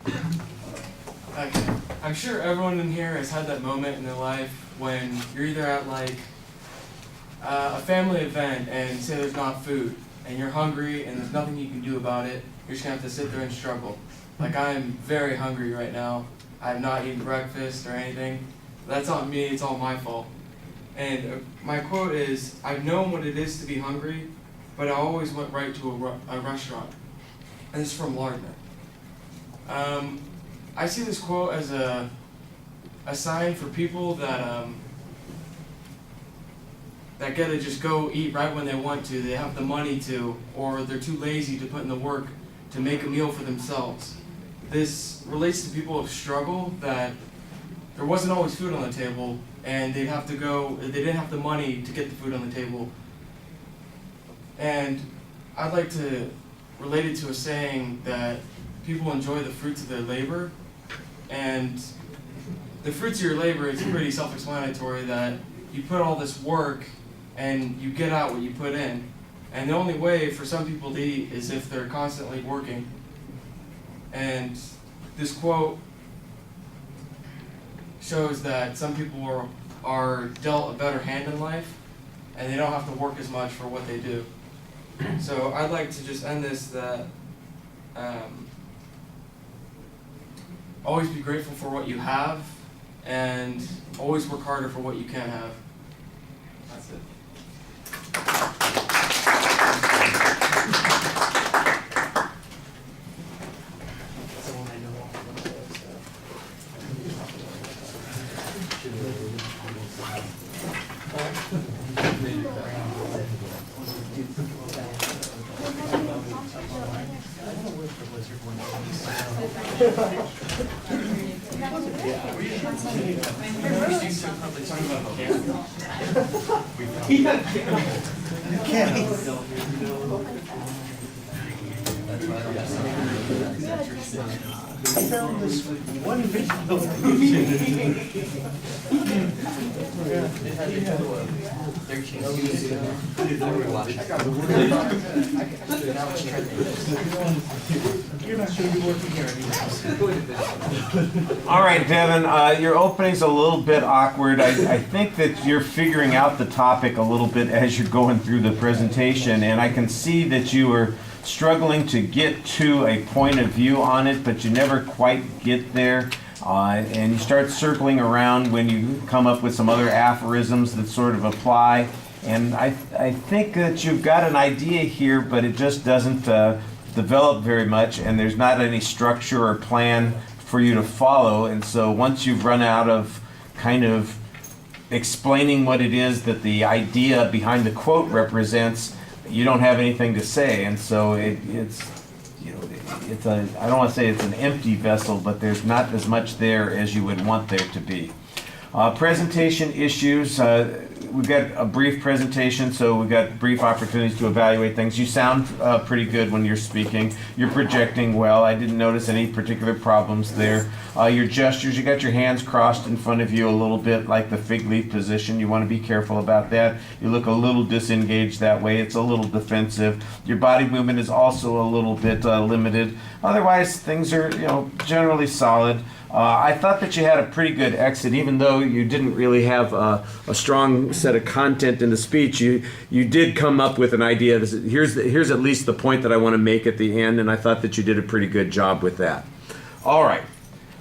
Okay. I'm sure everyone in here has had that moment in their life when you're either at like a family event and say there's not food and you're hungry and there's nothing you can do about it. You're just gonna have to sit there and struggle. Like, I'm very hungry right now. I have not eaten breakfast or anything. That's not me, it's all my fault. And my quote is, I've known what it is to be hungry, but I always went right to a restaurant. And this is from Lardner. I see this quote as a sign for people that get to just go eat right when they want to. They have the money to, or they're too lazy to put in the work to make a meal for themselves. This relates to people of struggle, that there wasn't always food on the table, and they didn't have the money to get the food on the table. And I'd like to relate it to a saying that people enjoy the fruits of their labor, and the fruits of your labor is pretty self-explanatory, that you put all this work and you get out what you put in. And the only way for some people to eat is if they're constantly working. And this quote shows that some people are dealt a better hand in life, and they don't have to work as much for what they do. So I'd like to just end this that always be grateful for what you have, and always work harder for what you can have. That's it. I found this one video. You're not sure you're working here anymore. All right, Devon, your opening's a little bit awkward. I think that you're figuring out the topic a little bit as you're going through the presentation, and I can see that you are struggling to get to a point of view on it, but you never quite get there. And you start circling around when you come up with some other aphorisms that sort of apply. And I think that you've got an idea here, but it just doesn't develop very much, and there's not any structure or plan for you to follow. And so once you've run out of kind of explaining what it is that the idea behind the quote represents, you don't have anything to say. And so it's I don't want to say it's an empty vessel, but there's not as much there as you would want there to be. Presentation issues. We've got a brief presentation, so we've got brief opportunities to evaluate things. You sound pretty good when you're speaking. You're projecting well. I didn't notice any particular problems there. Your gestures, you got your hands crossed in front of you a little bit like the fig leaf position. You want to be careful about that. You look a little disengaged that way. It's a little defensive. Your body movement is also a little bit limited. Otherwise, things are generally solid. I thought that you had a pretty good exit, even though you didn't really have a strong set of content in the speech. You did come up with an idea. Here's at least the point that I want to make at the end, and I thought that you did a pretty good job with that. All right.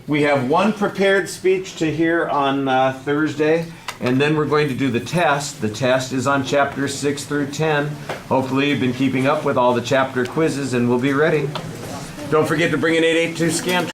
We have one prepared speech to hear on Thursday, and then we're going to do the test. The test is on chapters 6 through 10. Hopefully you've been keeping up with all the chapter quizzes, and we'll be ready. Don't forget to bring an 882 scan.